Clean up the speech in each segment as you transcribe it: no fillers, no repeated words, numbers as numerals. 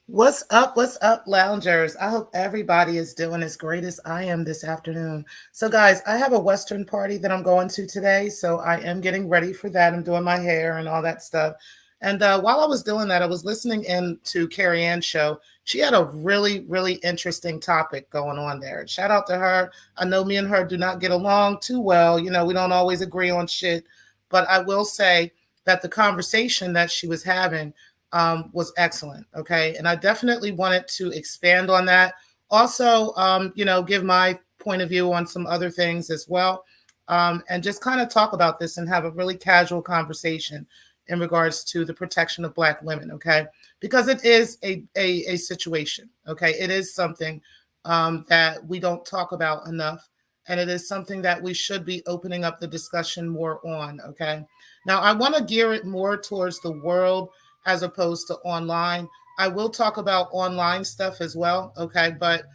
What's up, loungers? I hope everybody is doing as great as I am this afternoon. So, guys, I have a Western party that I'm going to today. So, I am getting ready for that. I'm doing my hair and all that stuff. And while I was doing that, I was listening in to Carrie Ann's show. She had a really interesting topic going on there. Shout out to her. I know me and her do not get along too well. You know, we don't always agree on shit. But I will say that the conversation that she was having was excellent. Okay. And I definitely wanted to expand on that. Also, give my point of view on some other things as well. And just kind of talk about this and have a really casual conversation in regards to the protection of Black women. Okay. Because it is a situation. Okay. It is something that we don't talk about enough. And it is something that we should be opening up the discussion more on. Okay. Now, I want to gear it more towards the world as opposed to online. I will talk about online stuff as well, okay? But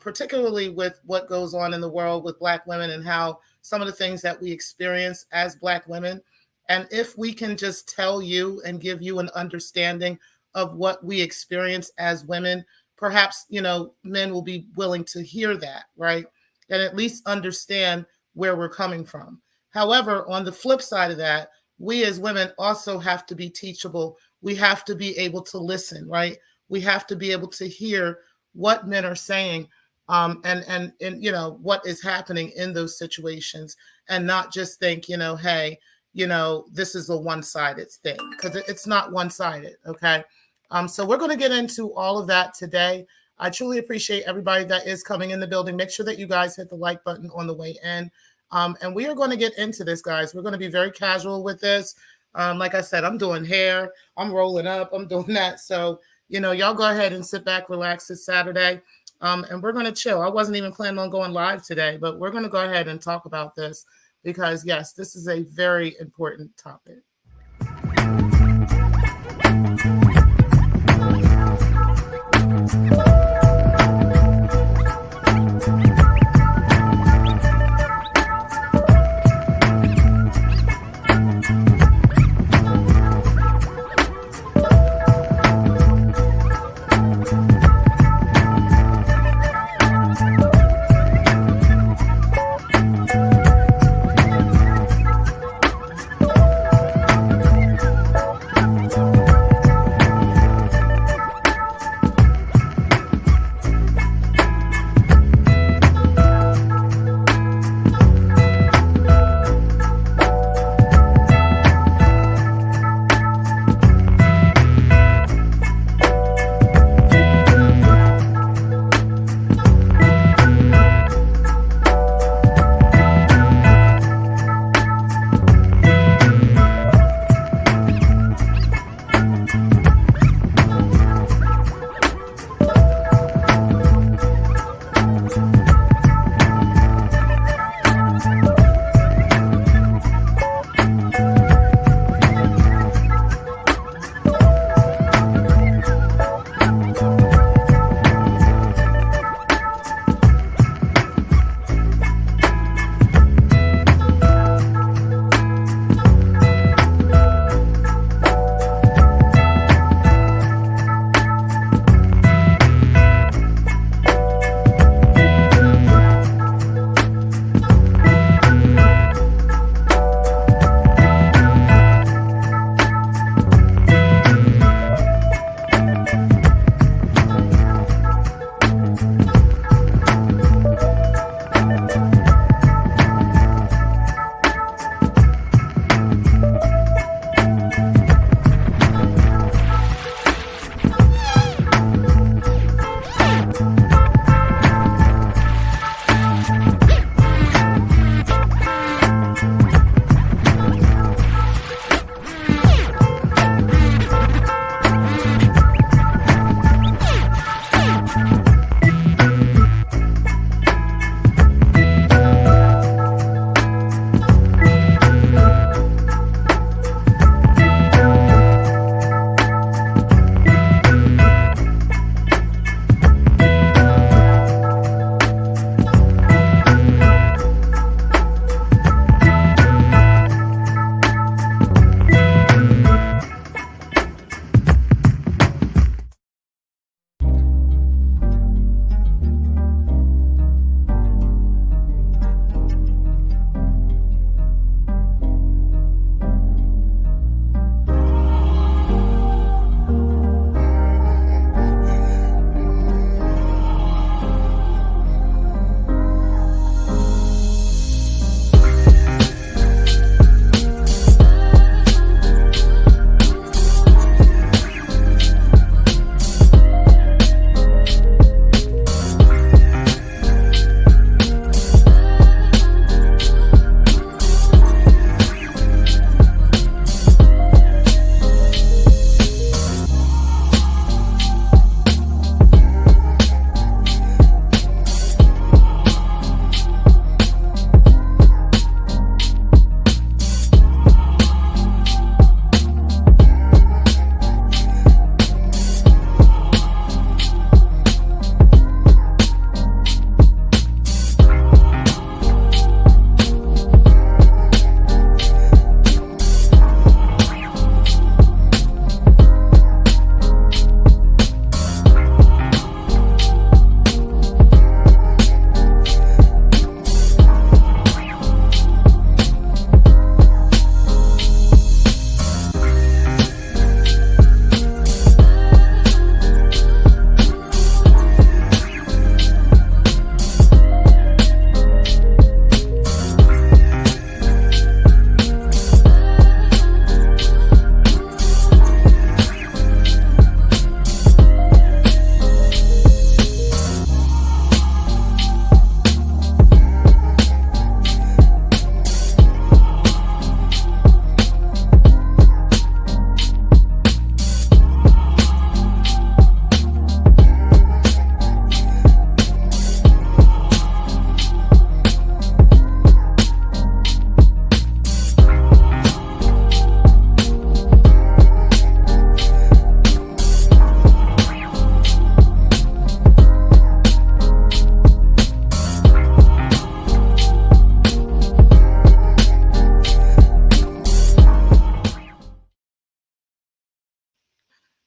particularly with what goes on in the world with Black women and how some of the things that we experience as Black women. And if we can just tell you and give you an understanding of what we experience as women, perhaps, men will be willing to hear that, right? And at least understand where we're coming from. However, on the flip side of that, we as women also have to be teachable. We have to be able to listen, right? We have to be able to hear what men are saying, and what is happening in those situations, and not just think, hey, this is a one-sided thing, because it's not one-sided. Okay. So we're going to get into all of that today. I truly appreciate everybody that is coming in the building. Make sure that you guys hit the like button on the way in. And we are going to get into this, guys. We're going to be very casual with this. Like I said, I'm doing hair, I'm rolling up, I'm doing that. So, y'all go ahead and sit back, relax this Saturday. And we're going to chill. I wasn't even planning on going live today, but we're going to go ahead and talk about this because, yes, this is a very important topic.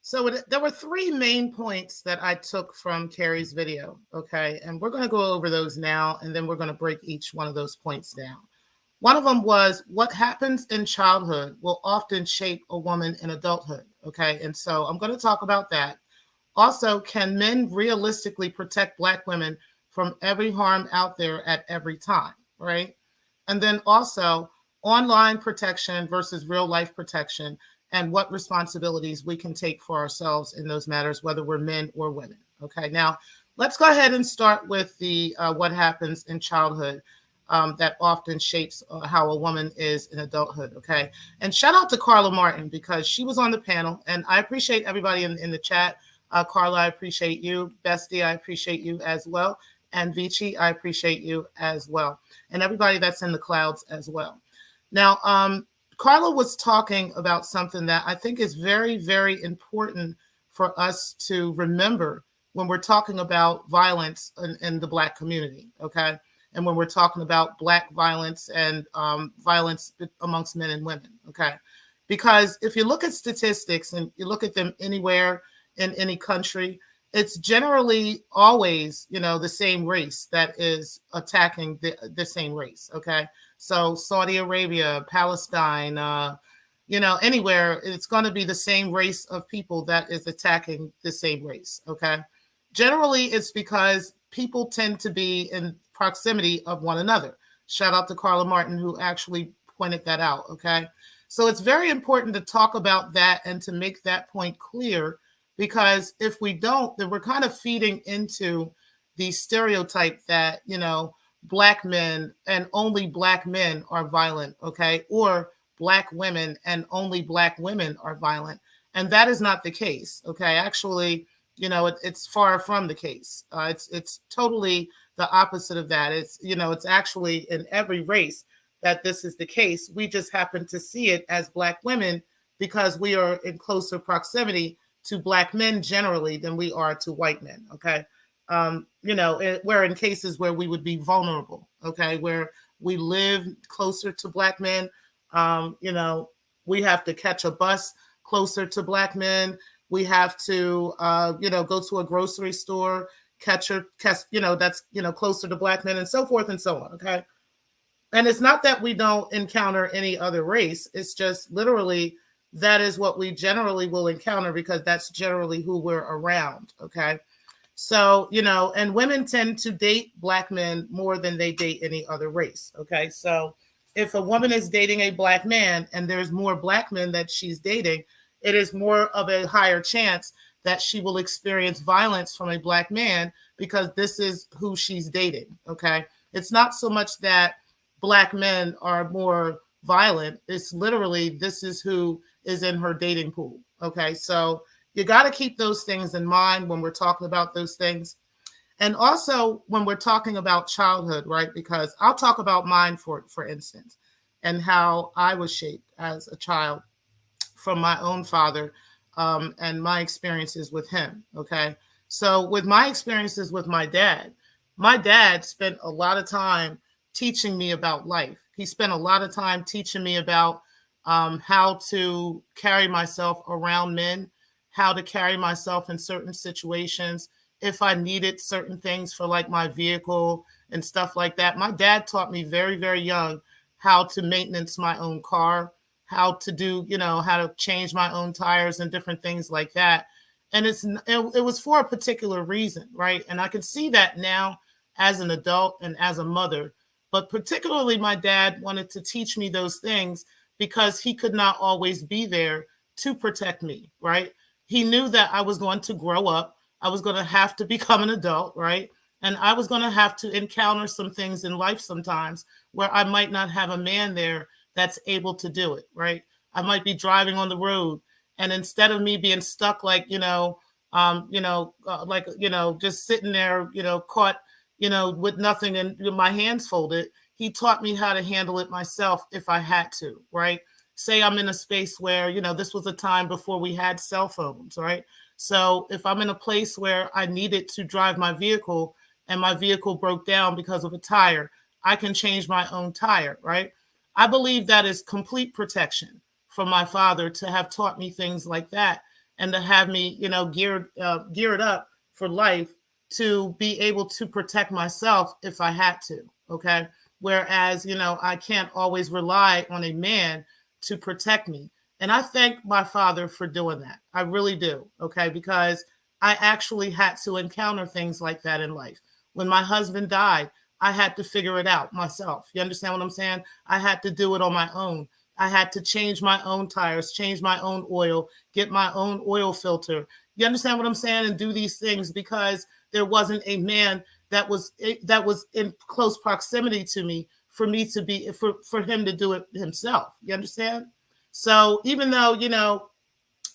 So there were three main points that I took from Carrie's video. Okay. And we're going to go over those now, and then we're going to break each one of those points down. One of them was what happens in childhood will often shape a woman in adulthood. Okay. And so I'm going to talk about that. Also, can men realistically protect Black women from every harm out there at every time? Right. And then also online protection versus real life protection, and what responsibilities we can take for ourselves in those matters, whether we're men or women. Okay. Now, let's go ahead and start with the what happens in childhood that often shapes how a woman is in adulthood. Okay. And shout out to Carla Martin because she was on the panel, and I appreciate everybody in the chat. Carla, I appreciate you. Bestie, I appreciate you as well. And Vici, I appreciate you as well. And everybody that's in the clouds as well. Now, Carla was talking about something that I think is very, very important for us to remember when we're talking about violence in the Black community, okay? And when we're talking about Black violence and violence amongst men and women, okay? Because if you look at statistics and you look at them anywhere in any country, it's generally always, the same race that is attacking the same race, okay? So Saudi Arabia, Palestine, anywhere, it's going to be the same race of people that is attacking the same race, okay? Generally, it's because people tend to be in proximity of one another. Shout out to Carla Martin, who actually pointed that out, okay? So it's very important to talk about that and to make that point clear, because if we don't, then we're kind of feeding into the stereotype that, Black men and only Black men are violent, okay? Or Black women and only Black women are violent. And that is not the case, okay? Actually, it's far from the case. It's totally the opposite of that. It's actually in every race that this is the case. We just happen to see it as Black women because we are in closer proximity to Black men generally than we are to white men, okay? We're in cases where we would be vulnerable, okay, where we live closer to Black men. We have to catch a bus closer to Black men. We have to, go to a grocery store, that's, closer to Black men, and so forth and so on, okay? And it's not that we don't encounter any other race. It's just literally that is what we generally will encounter because that's generally who we're around, okay? So, and women tend to date Black men more than they date any other race. Okay. So if a woman is dating a Black man and there's more Black men that she's dating, it is more of a higher chance that she will experience violence from a Black man because this is who she's dating. Okay. It's not so much that Black men are more violent. It's literally, this is who is in her dating pool. Okay. So you got to keep those things in mind when we're talking about those things. And also when we're talking about childhood, right? Because I'll talk about mine, for instance, and how I was shaped as a child from my own father and my experiences with him, okay? So with my experiences with my dad spent a lot of time teaching me about life. He spent a lot of time teaching me about how to carry myself around men, how to carry myself in certain situations, if I needed certain things for like my vehicle and stuff like that. My dad taught me very, very young how to maintenance my own car, how to do, how to change my own tires and different things like that. And it was for a particular reason, right? And I can see that now as an adult and as a mother. But particularly my dad wanted to teach me those things because he could not always be there to protect me, right? He knew that I was going to grow up. I was going to have to become an adult, right? And I was going to have to encounter some things in life sometimes where I might not have a man there that's able to do it, right? I might be driving on the road, and instead of me being stuck like, just sitting there, caught, with nothing and my hands folded, he taught me how to handle it myself if I had to, right? Say I'm in a space where, this was a time before we had cell phones, right? So if I'm in a place where I needed to drive my vehicle and my vehicle broke down because of a tire, I can change my own tire, right? I believe that is complete protection from my father to have taught me things like that. and to have me, geared up for life to be able to protect myself if I had to. Okay. Whereas, I can't always rely on a man to protect me. And I thank my father for doing that. I really do. Okay. Because I actually had to encounter things like that in life. When my husband died, I had to figure it out myself. You understand what I'm saying? I had to do it on my own. I had to change my own tires, change my own oil, get my own oil filter. You understand what I'm saying? And do these things because there wasn't a man that was in close proximity to me for me to be for him to do it himself. You understand? So even though,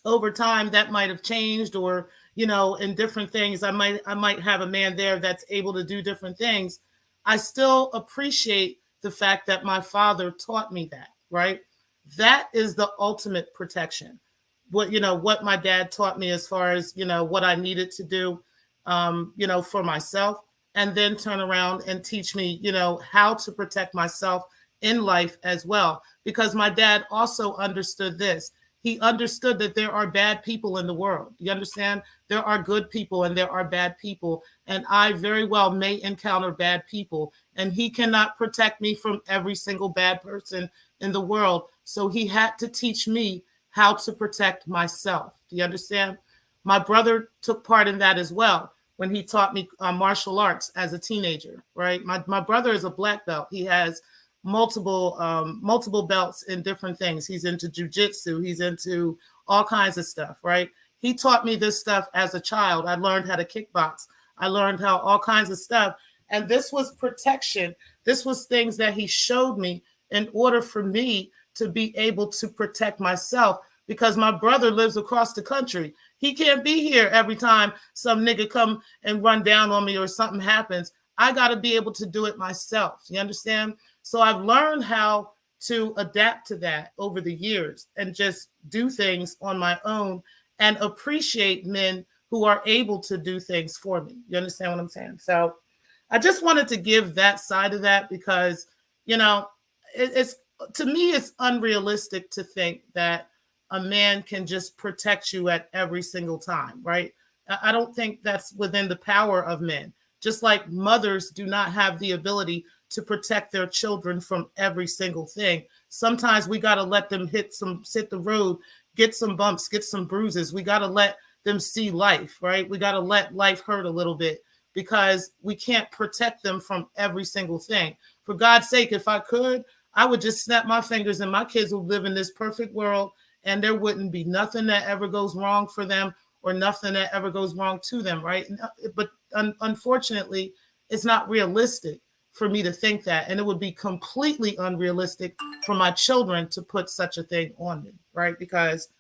over time that might have changed, or in different things, I might have a man there that's able to do different things. I still appreciate the fact that my father taught me that, right? That is the ultimate protection. What my dad taught me as far as what I needed to do, for myself, and then turn around and teach me how to protect myself in life as well, because my dad also understood this. He understood that there are bad people in the world. You understand? There are good people and there are bad people. And I very well may encounter bad people. And he cannot protect me from every single bad person in the world. So he had to teach me how to protect myself. Do you understand? My brother took part in that as well when he taught me martial arts as a teenager, right? My brother is a black belt. He has multiple belts in different things. He's into jujitsu. He's into all kinds of stuff, right? He taught me this stuff as a child. I learned how to kickbox. I learned how all kinds of stuff. And this was protection. This was things that he showed me in order for me to be able to protect myself, because my brother lives across the country. He can't be here every time some nigga come and run down on me or something happens. I got to be able to do it myself. You understand? So I've learned how to adapt to that over the years and just do things on my own and appreciate men who are able to do things for me. You understand what I'm saying? So I just wanted to give that side of that because, it's to me, it's unrealistic to think that a man can just protect you at every single time, right? I don't think that's within the power of men. Just like mothers do not have the ability to protect their children from every single thing. Sometimes we got to let them hit the road, get some bumps, get some bruises. We got to let them see life, right? We got to let life hurt a little bit because we can't protect them from every single thing. For God's sake, if I could, I would just snap my fingers and my kids would live in this perfect world and there wouldn't be nothing that ever goes wrong for them or nothing that ever goes wrong to them, right? But unfortunately, it's not realistic for me to think that. And it would be completely unrealistic for my children to put such a thing on me, right? Because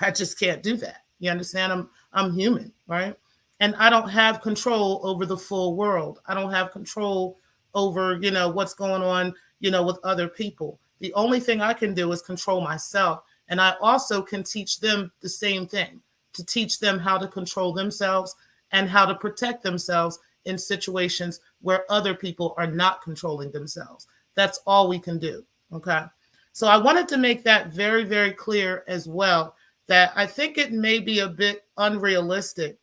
I just can't do that. You understand? I'm human, right? And I don't have control over the full world. I don't have control over, what's going on, with other people. The only thing I can do is control myself. And I also can teach them the same thing, to teach them how to control themselves and how to protect themselves in situations where other people are not controlling themselves. That's all we can do. Okay. So I wanted to make that very, very clear as well, that I think it may be a bit unrealistic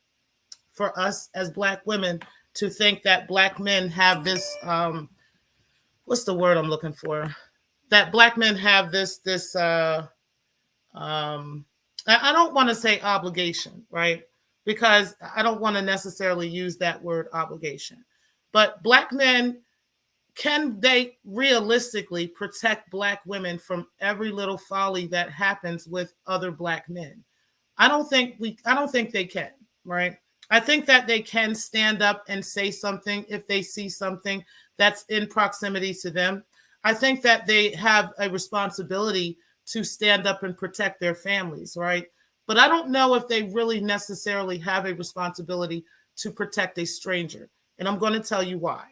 for us as Black women to think that Black men have this, what's the word I'm looking for? That Black men have I don't want to say obligation, right? Because I don't want to necessarily use that word obligation. But Black men, can they realistically protect Black women from every little folly that happens with other Black men? I don't think they can, right? I think that they can stand up and say something if they see something that's in proximity to them. I think that they have a responsibility to stand up and protect their families, right? But I don't know if they really necessarily have a responsibility to protect a stranger. And I'm going to tell you why.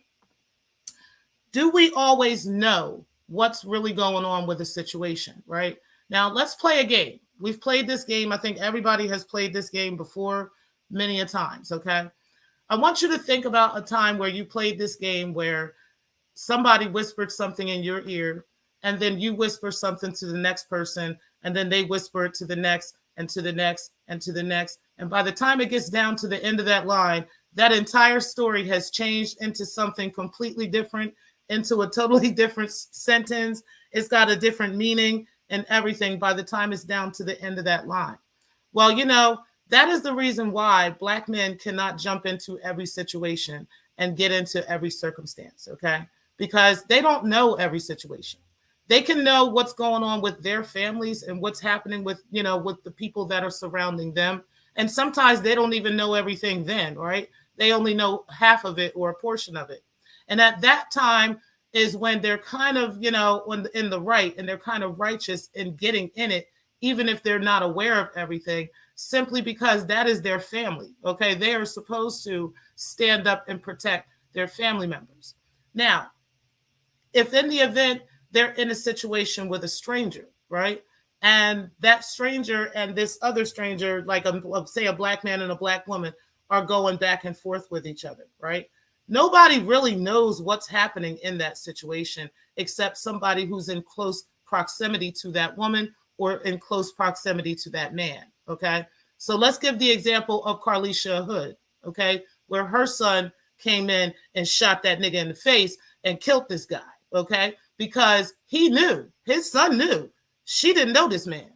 Do we always know what's really going on with a situation, right? Now, let's play a game. We've played this game. I think everybody has played this game before many a times, okay? I want you to think about a time where you played this game where somebody whispered something in your ear, and then you whisper something to the next person, and then they whisper it to the next and to the next, and to the next. And by the time it gets down to the end of that line, that entire story has changed into something completely different, into a totally different sentence. It's got a different meaning and everything by the time it's down to the end of that line. Well, that is the reason why Black men cannot jump into every situation and get into every circumstance, okay? Because they don't know every situation. They can know what's going on with their families and what's happening with, with the people that are surrounding them. And sometimes they don't even know everything then, right? They only know half of it or a portion of it. And at that time is when they're kind of, in the right, and they're kind of righteous in getting in it, even if they're not aware of everything, simply because that is their family. Okay. They are supposed to stand up and protect their family members. Now, if in the event they're in a situation with a stranger, right? And that stranger and this other stranger, like say a Black man and a Black woman, are going back and forth with each other, right? Nobody really knows what's happening in that situation except somebody who's in close proximity to that woman or in close proximity to that man, okay? So let's give the example of Carlisha Hood, okay, where her son came in and shot that nigga in the face and killed this guy, okay, because he knew, his son knew. She didn't know this man,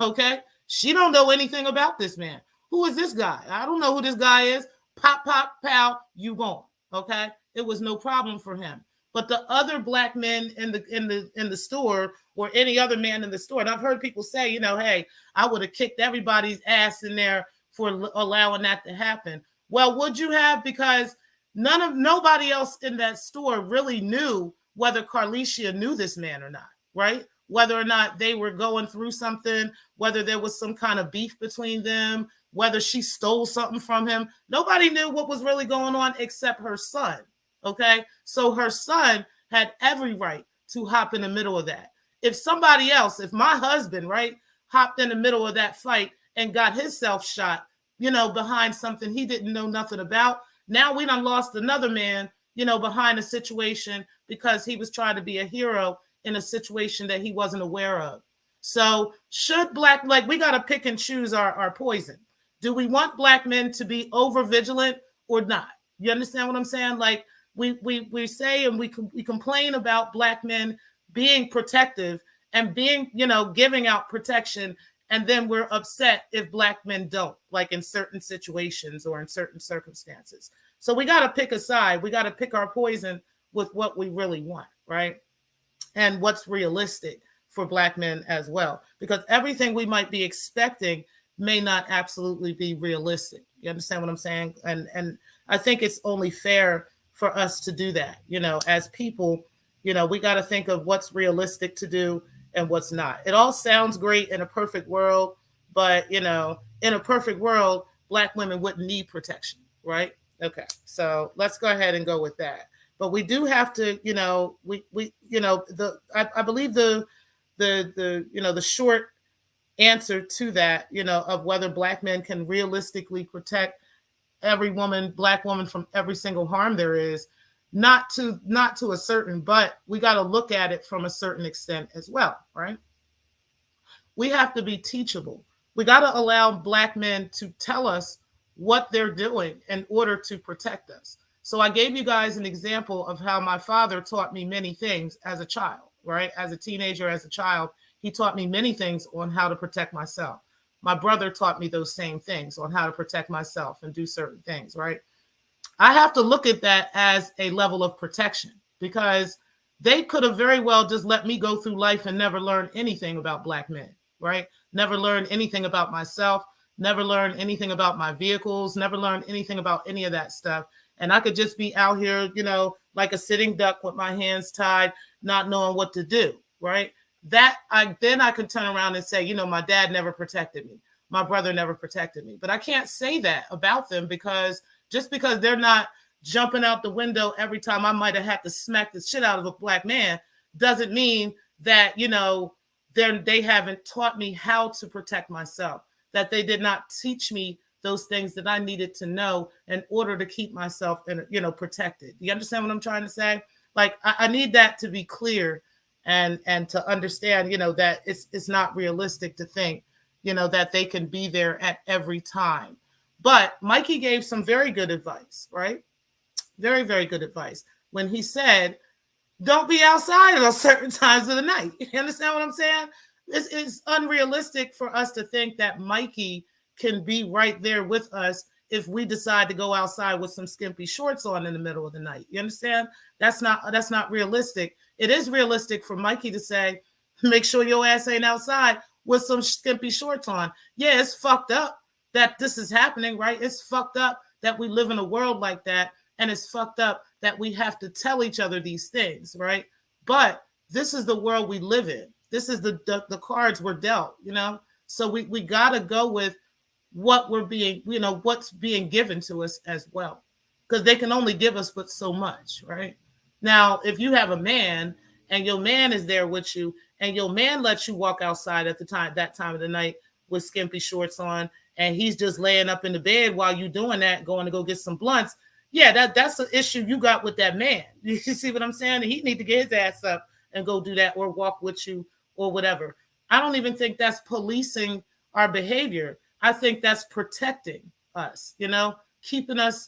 okay? She don't know anything about this man. Who is this guy? I don't know who this guy is. Pop, pop, pow, you gone, okay? It was no problem for him. But the other Black men in the store, or any other man in the store, and I've heard people say, hey, I would have kicked everybody's ass in there for allowing that to happen. Well, would you have? Because nobody else in that store really knew whether Carlisha knew this man or not, right? Whether or not they were going through something, whether there was some kind of beef between them, whether she stole something from him. Nobody knew what was really going on except her son, okay? So her son had every right to hop in the middle of that. If somebody else, if my husband, right, hopped in the middle of that fight and got himself shot, behind something he didn't know nothing about, now we done lost another man, behind a situation because he was trying to be a hero in a situation that he wasn't aware of. So should we got to pick and choose our poison. Do we want Black men to be over vigilant or not? You understand what I'm saying? Like we say, and we complain about Black men being protective and being, giving out protection. And then we're upset if Black men don't, like in certain situations or in certain circumstances. So we got to pick a side. We got to pick our poison with what we really want, right? And what's realistic for Black men as well. Because everything we might be expecting may not absolutely be realistic. You understand what I'm saying? And I think it's only fair for us to do that. As people, we got to think of what's realistic to do and what's not. It all sounds great in a perfect world, but in a perfect world, Black women wouldn't need protection, right? Okay, so let's go ahead and go with that. But we do have to, I believe the short answer to that, of whether Black men can realistically protect every Black woman from every single harm there is, not to a certain, but we got to look at it from a certain extent as well, right? We have to be teachable. We got to allow Black men to tell us what they're doing in order to protect us. So I gave you guys an example of how my father taught me many things as a child, right? As a teenager, as a child, he taught me many things on how to protect myself. My brother taught me those same things on how to protect myself and do certain things, right? I have to look at that as a level of protection, because they could have very well just let me go through life and never learn anything about Black men, right? Never learn anything about myself, never learn anything about my vehicles, never learn anything about any of that stuff. And I could just be out here, like a sitting duck with my hands tied, not knowing what to do, right? Then I can turn around and say, my dad never protected me. My brother never protected me. But I can't say that about them, because just because they're not jumping out the window every time I might have had to smack the shit out of a Black man doesn't mean that, they haven't taught me how to protect myself, that they did not teach me those things that I needed to know in order to keep myself, protected. You understand what I'm trying to say? Like, I need that to be clear and to understand, that it's not realistic to think that they can be there at every time. But Mikey gave some very good advice, right? Very, very good advice when he said, don't be outside at certain times of the night. You understand what I'm saying? It's unrealistic for us to think that Mikey can be right there with us if we decide to go outside with some skimpy shorts on in the middle of the night. You understand? That's not realistic. It is realistic for Mikey to say, make sure your ass ain't outside with some skimpy shorts on. Yeah, it's fucked up that this is happening, right? It's fucked up that we live in a world like that. And it's fucked up that we have to tell each other these things, right? But this is the world we live in. This is the cards we're dealt, So we got to go with what we're being, what's being given to us as well. Because they can only give us but so much, right? Now, if you have a man and your man is there with you and your man lets you walk outside at that time of the night with skimpy shorts on, and he's just laying up in the bed while you doing that, going to go get some blunts, yeah, that's an issue you got with that man. You see what I'm saying? He need to get his ass up and go do that or walk with you or whatever. I don't even think that's policing our behavior. I think that's protecting us, keeping us,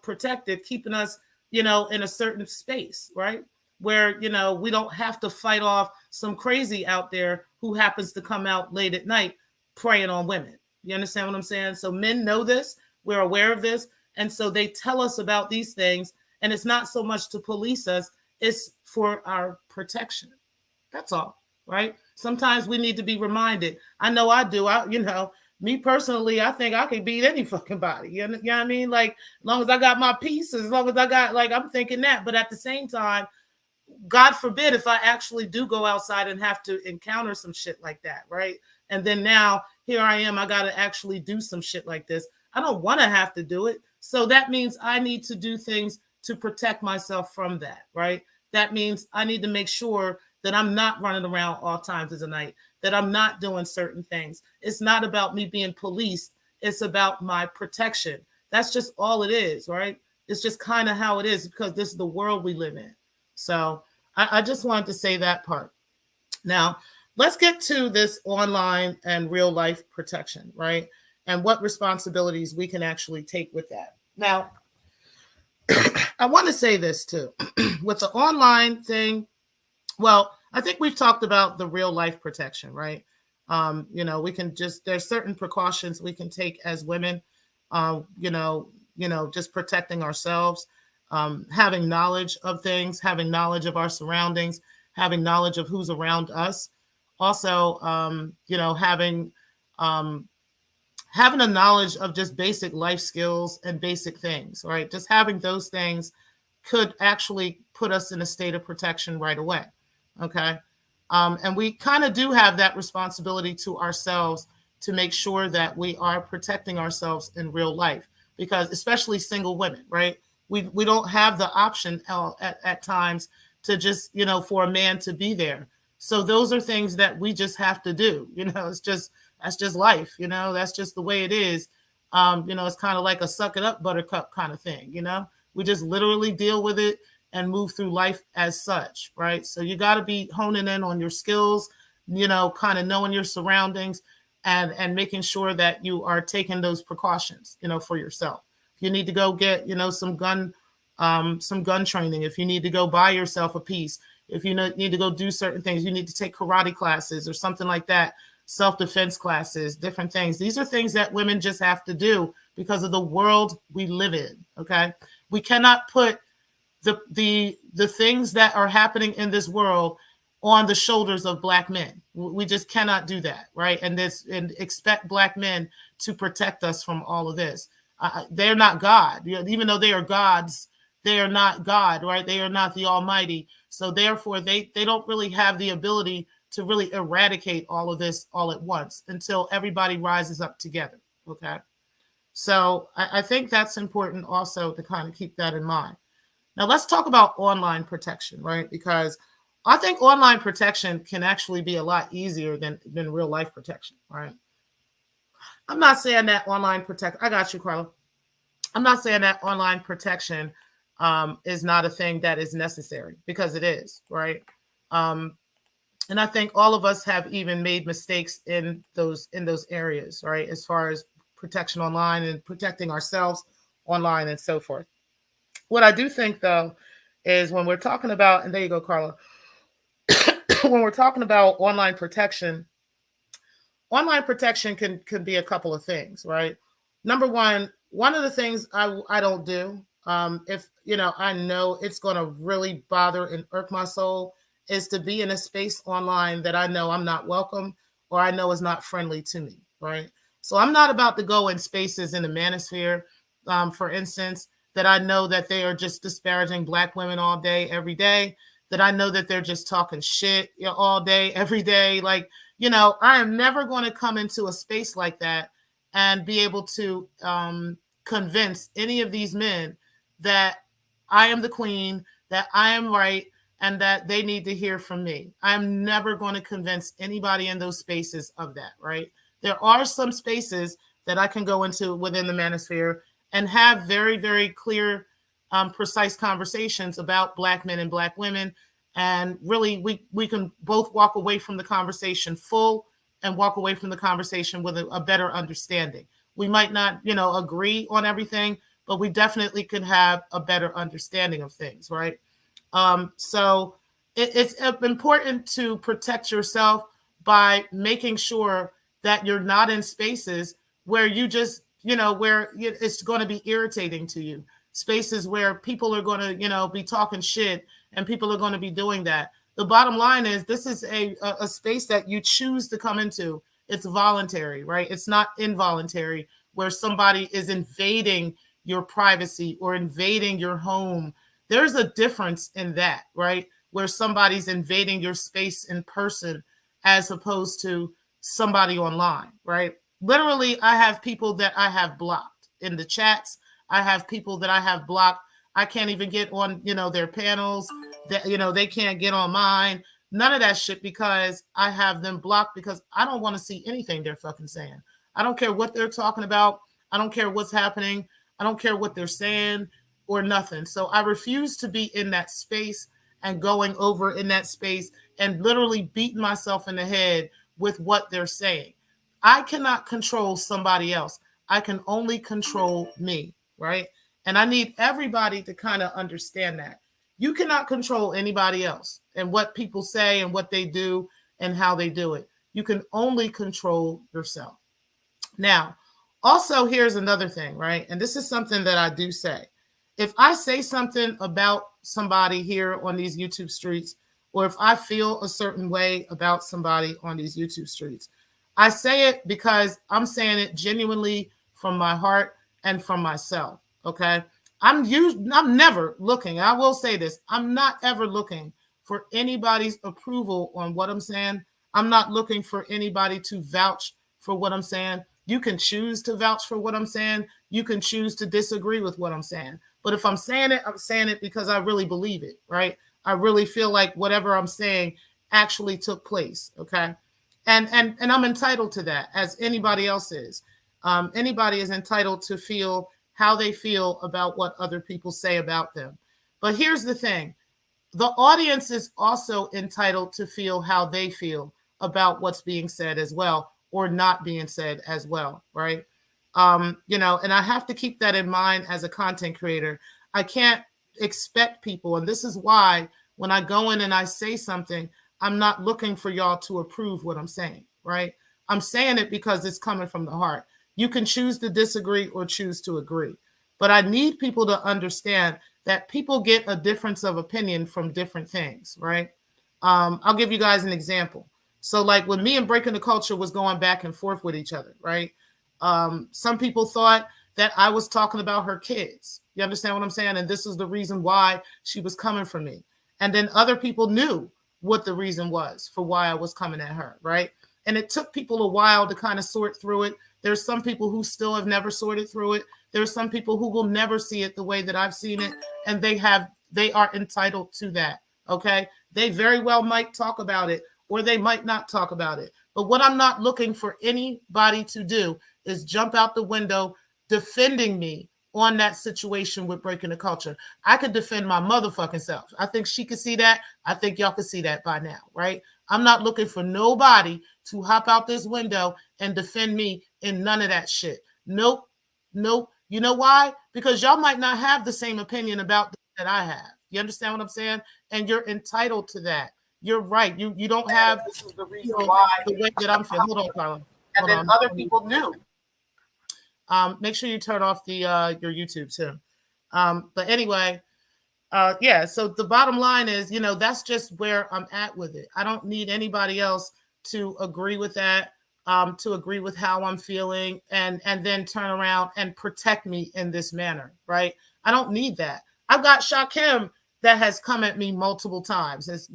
protected, keeping us, in a certain space, right? Where, we don't have to fight off some crazy out there who happens to come out late at night preying on women. You understand what I'm saying? So men know this. We're aware of this. And so they tell us about these things. And it's not so much to police us, it's for our protection. That's all, right? Sometimes we need to be reminded. I know I do. Me personally, I think I can beat any fucking body. You know what I mean? Like, as long as I got my piece, as long as I got, I'm thinking that. But at the same time, God forbid if I actually do go outside and have to encounter some shit like that, right? And then now here I am, I got to actually do some shit like this. I don't want to have to do it. So that means I need to do things to protect myself from that, right? That means I need to make sure that I'm not running around all times of the night, that I'm not doing certain things. It's not about me being policed. It's about my protection. That's just all it is, right? It's just kind of how it is because this is the world we live in. So I just wanted to say that part. Now, let's get to this online and real life protection, right? And what responsibilities we can actually take with that. Now, I want to say this too. With the online thing, well, I think we've talked about the real life protection, right? We can there's certain precautions we can take as women, just protecting ourselves, having knowledge of things, having knowledge of our surroundings, having knowledge of who's around us. Also, having a knowledge of just basic life skills and basic things, right? Just having those things could actually put us in a state of protection right away. Okay. And we kind of do have that responsibility to ourselves to make sure that we are protecting ourselves in real life, because especially single women, right? We don't have the option at times to just, for a man to be there. So those are things that we just have to do. That's just life, that's just the way it is. It's kind of like a suck it up buttercup kind of thing, we just literally deal with it and move through life as such, right? So you got to be honing in on your skills, kind of knowing your surroundings and making sure that you are taking those precautions, for yourself. If you need to go get, some gun training, if you need to go buy yourself a piece, if you need to go do certain things, you need to take karate classes or something like that, self-defense classes, different things. These are things that women just have to do because of the world we live in, okay? We cannot put the things that are happening in this world on the shoulders of Black men. We just cannot do that, right? And expect Black men to protect us from all of this. They're not God. Even though they are gods, they are not God, right? They are not the Almighty. So therefore, they don't really have the ability to really eradicate all of this all at once until everybody rises up together, okay? So I think that's important also to kind of keep that in mind. Now, let's talk about online protection, right? Because I think online protection can actually be a lot easier than real life protection, right? I'm not saying that online protection, I got you, Carla. I'm not saying that online protection is not a thing that is necessary, because it is, right? And I think all of us have even made mistakes in those areas, right? As far as protection online and protecting ourselves online and so forth. What I do think though is when we're talking about, and there you go, Carla, when we're talking about online protection can be a couple of things, right? Number one of the things I don't do, if I know it's going to really bother and irk my soul, is to be in a space online that I know I'm not welcome or I know is not friendly to me, right? So I'm not about to go in spaces in the manosphere, for instance, that I know that they are just disparaging Black women all day, every day. That I know that they're just talking shit, all day, every day. Like, I am never going to come into a space like that and be able to convince any of these men that I am the queen, that I am right, and that they need to hear from me. I'm never going to convince anybody in those spaces of that, right? There are some spaces that I can go into within the manosphere and have very, very clear, precise conversations about Black men and Black women, and really we can both walk away from the conversation full and walk away from the conversation with a better understanding. We might not agree on everything, but we definitely could have a better understanding of things, right? So it's important to protect yourself by making sure that you're not in spaces where you just, where it's going to be irritating to you. Spaces where people are going to, be talking shit and people are going to be doing that. The bottom line is this is a space that you choose to come into. It's voluntary, right? It's not involuntary where somebody is invading your privacy or invading your home. There's a difference in that, right? Where somebody's invading your space in person as opposed to somebody online, right? Literally, I have people that I have blocked in the chats. I have people that I have blocked. I can't even get on, their panels. That they can't get on mine. None of that shit because I have them blocked because I don't want to see anything they're fucking saying. I don't care what they're talking about. I don't care what's happening. I don't care what they're saying or nothing. So I refuse to be in that space and going over in that space and literally beating myself in the head with what they're saying. I cannot control somebody else. I can only control me, right? And I need everybody to kind of understand that. You cannot control anybody else and what people say and what they do and how they do it. You can only control yourself. Now, also, here's another thing, right? And this is something that I do say. If I say something about somebody here on these YouTube streets, or if I feel a certain way about somebody on these YouTube streets, I say it because I'm saying it genuinely from my heart and from myself. Okay. I'm never looking, I will say this, I'm not ever looking for anybody's approval on what I'm saying. I'm not looking for anybody to vouch for what I'm saying. You can choose to vouch for what I'm saying. You can choose to disagree with what I'm saying. But if I'm saying it because I really believe it, right? I really feel like whatever I'm saying actually took place, okay? And I'm entitled to that, as anybody else is. Anybody is entitled to feel how they feel about what other people say about them. But here's the thing: the audience is also entitled to feel how they feel about what's being said as well, or not being said as well, right? And I have to keep that in mind as a content creator. I can't expect people, and this is why when I go in and I say something, I'm not looking for y'all to approve what I'm saying, right? I'm saying it because it's coming from the heart. You can choose to disagree or choose to agree. But I need people to understand that people get a difference of opinion from different things, right? I'll give you guys an example. So, like when me and Breaking the Culture was going back and forth with each other, right? Some people thought that I was talking about her kids. You understand what I'm saying? And this is the reason why she was coming for me. And then other people knew what the reason was for why I was coming at her, right? And it took people a while to kind of sort through it. There's some people who still have never sorted through it. There's some people who will never see it the way that I've seen it, and they are entitled to that. Okay? They very well might talk about it or they might not talk about it. But what I'm not looking for anybody to do is jump out the window defending me on that situation with Breaking the Culture. I could defend my motherfucking self. I think she could see that. I think y'all could see that by now, right? I'm not looking for nobody to hop out this window and defend me in none of that shit. Nope. Nope. You know why? Because y'all might not have the same opinion about this that I have. You understand what I'm saying? And you're entitled to that. You're right. You don't have This is the reason feel why. the way that I'm feeling. Hold on, Carla. And Hold then on. other people knew. Make sure you turn off the your YouTube too. But anyway, yeah, so the bottom line is, that's just where I'm at with it. I don't need anybody else to agree with that, to agree with how I'm feeling, and then turn around and protect me in this manner, right? I don't need that. I've got Shakim that has come at me multiple times. As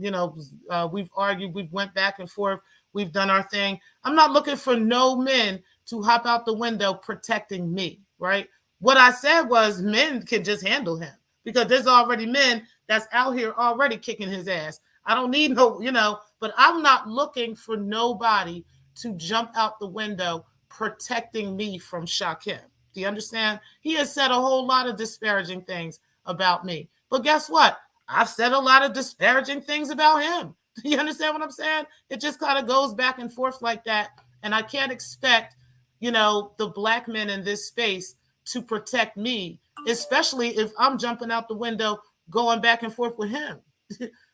we've argued, we've went back and forth, we've done our thing. I'm not looking for no men to hop out the window protecting me, right? What I said was men can just handle him because there's already men that's out here already kicking his ass. I don't need no, but I'm not looking for nobody to jump out the window protecting me from Shakim. Do you understand? He has said a whole lot of disparaging things about me. But guess what? I've said a lot of disparaging things about him. Do you understand what I'm saying? It just kind of goes back and forth like that. And I can't expect, the black men in this space to protect me, especially if I'm jumping out the window going back and forth with him.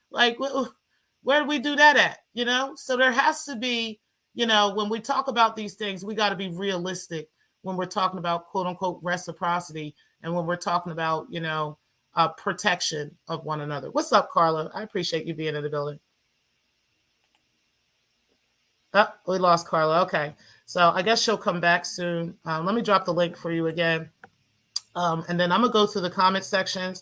Like, where do we do that at? So there has to be, when we talk about these things, we got to be realistic when we're talking about quote unquote reciprocity and when we're talking about, protection of one another. What's up, Carla? I appreciate you being in the building. Oh, we lost Carla. Okay. So I guess she'll come back soon. Let me drop the link for you again. And then I'm going to go through the comment sections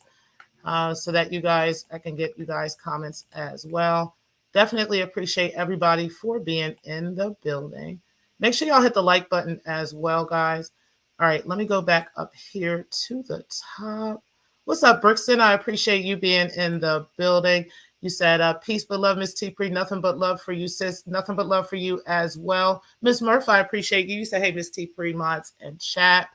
so that I can get you guys comments as well. Definitely appreciate everybody for being in the building. Make sure y'all hit the like button as well, guys. All right, let me go back up here to the top. What's up, Brixton? I appreciate you being in the building. You said, peace but love, Miss T. Pre. Nothing but love for you, sis. Nothing but love for you as well. Miss Murph, I appreciate you. You said, hey, Miss T. Pre. Mods and chat.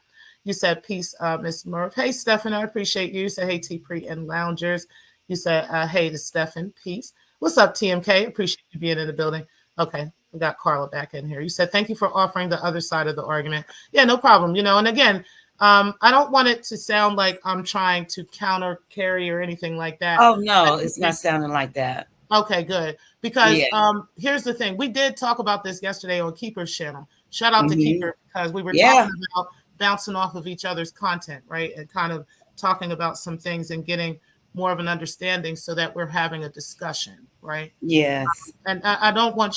You said, peace, Miss Murph. Hey, Stefan, I appreciate you. You said, hey, T. Pre. and Loungers. You said, hey to Stefan, peace. What's up, TMK? Appreciate you being in the building. Okay, we got Carla back in here. You said, thank you for offering the other side of the argument. Yeah, no problem. And again, I don't want it to sound like I'm trying to counter carry or anything like that. Oh, no, it's not sounding like that. Okay, good. Because here's the thing. We did talk about this yesterday on Keeper's channel. Shout out to Keeper because we were talking about bouncing off of each other's content, right? And kind of talking about some things and getting more of an understanding so that we're having a discussion, right? Yes. And I don't want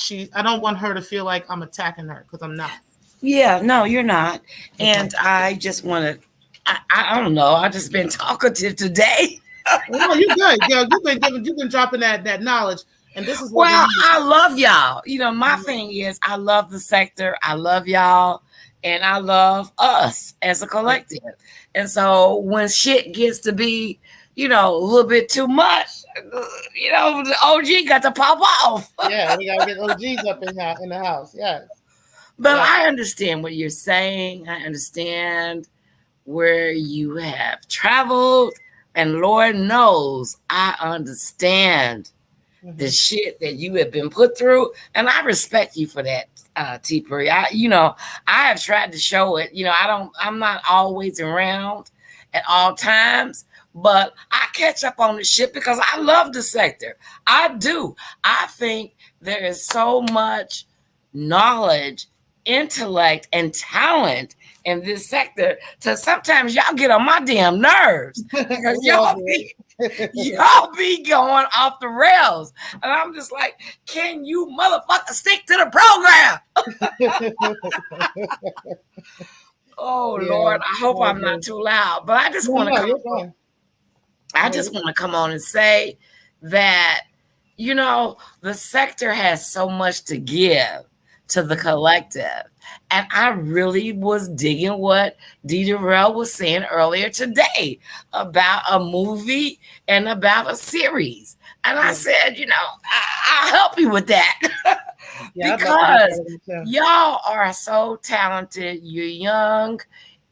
her to feel like I'm attacking her because I'm not. Yeah, no, you're not. Okay. And I just want to, I don't know. I just been talkative today. No, you're good. You've been dropping that knowledge. And this is what I love y'all. My thing is I love the sector. I love y'all. And I love us as a collective. And so when shit gets to be, a little bit too much, the OG got to pop off. Yeah, we got to get OGs up in the house. Yes. But I understand what you're saying. I understand where you have traveled. And Lord knows I understand the shit that you have been put through. And I respect you for that, T. Pre. I have tried to show it. I'm not always around at all times, but I catch up on the shit because I love the sector. I do. I think there is so much knowledge, intellect, and talent in this sector. So sometimes y'all get on my damn nerves because y'all be going off the rails. And I'm just like, can you motherfucker stick to the program? Oh, yeah, Lord, I hope I'm not too loud. But I just want to come on and say that, the sector has so much to give to the collective. And I really was digging what D. Durrell was saying earlier today about a movie and about a series. And I said, I'll help you with that. Because y'all are so talented. You're young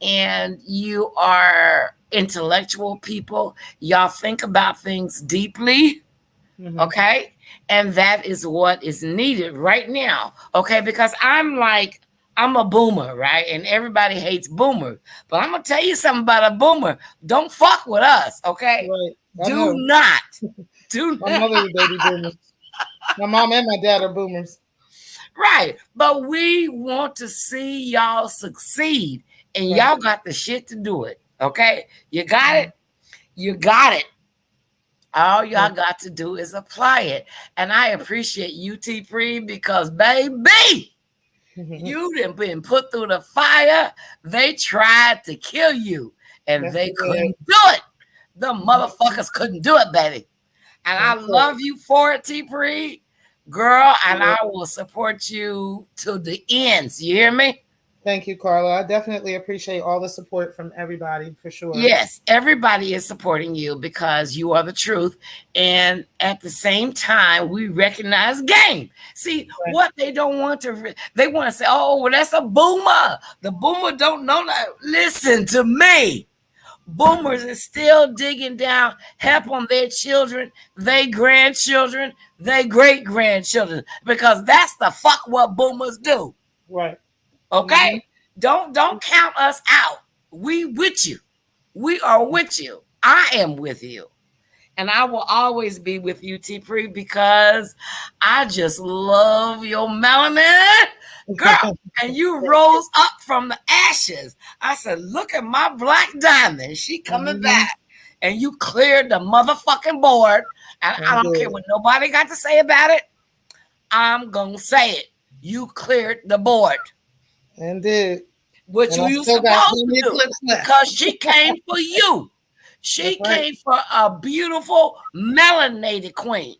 and you are intellectual people. Y'all think about things deeply. Okay. And that is what is needed right now. Okay. Because I'm a boomer, right? And everybody hates boomers. But I'm going to tell you something about a boomer. Don't fuck with us. Okay. Right. I Do know. not. Do My not. mother is a baby boomer. My mom and my dad are boomers. Right. But we want to see y'all succeed. And Right. y'all got the shit to do it. Okay. You got it. You got it. All y'all got to do is apply it. And I appreciate you, T Pre, because baby, you done been put through the fire. They tried to kill you and Yes, they it is. couldn't do it. The motherfuckers couldn't do it, baby. And I That's it. love you for it, T Pre. Girl, and Yeah. I will support you to the ends. You hear me? Thank you, Carla. I definitely appreciate all the support from everybody for sure. Yes, everybody is supporting you because you are the truth. And at the same time, we recognize game. See, Right. what they don't want to, they want to say, oh, well, that's a boomer. The boomer don't know that. Listen to me. Boomers is still digging down, help on their children, their grandchildren, their great grandchildren, because that's the fuck what boomers do. Right. Okay? Hmm. Don't count us out. We with you. We are with you. I am with you. And I will always be with you, T Pre, because I just love your melanin. Girl, and you rose up from the ashes. I said, look at my black diamond. She coming Hmm. back. And you cleared the motherfucking board. And I And don't care did. what nobody got to say about it. I'm going to say it. You cleared the board. And did. What And you I you still got supposed to plenty of do. clips left. Because she came for you. That's She right. came for a beautiful melanated queen.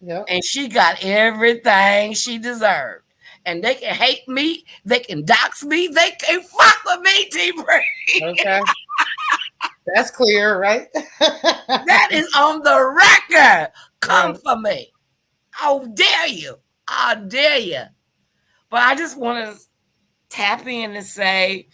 Yep. And she got everything she deserved. And they can hate me, they can dox me, they can fuck with me, T-Bree. Okay. That's clear, right? That is on the record. Come Right. for me. How dare you? How dare you? But I just want to tap in and say,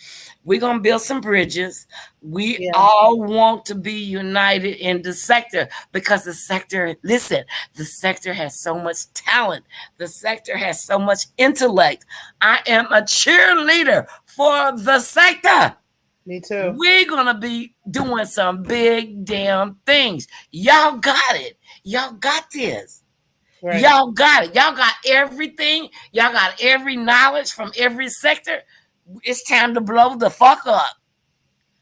we're going to build some bridges. We Yeah. all want to be united in the sector because the sector, listen, the sector has so much talent. The sector has so much intellect. I am a cheerleader for the sector. Me too. We're going to be doing some big damn things. Y'all got it. Y'all got this. Right. Y'all got it. Y'all got everything. Y'all got every knowledge from every sector. It's time to blow the fuck up.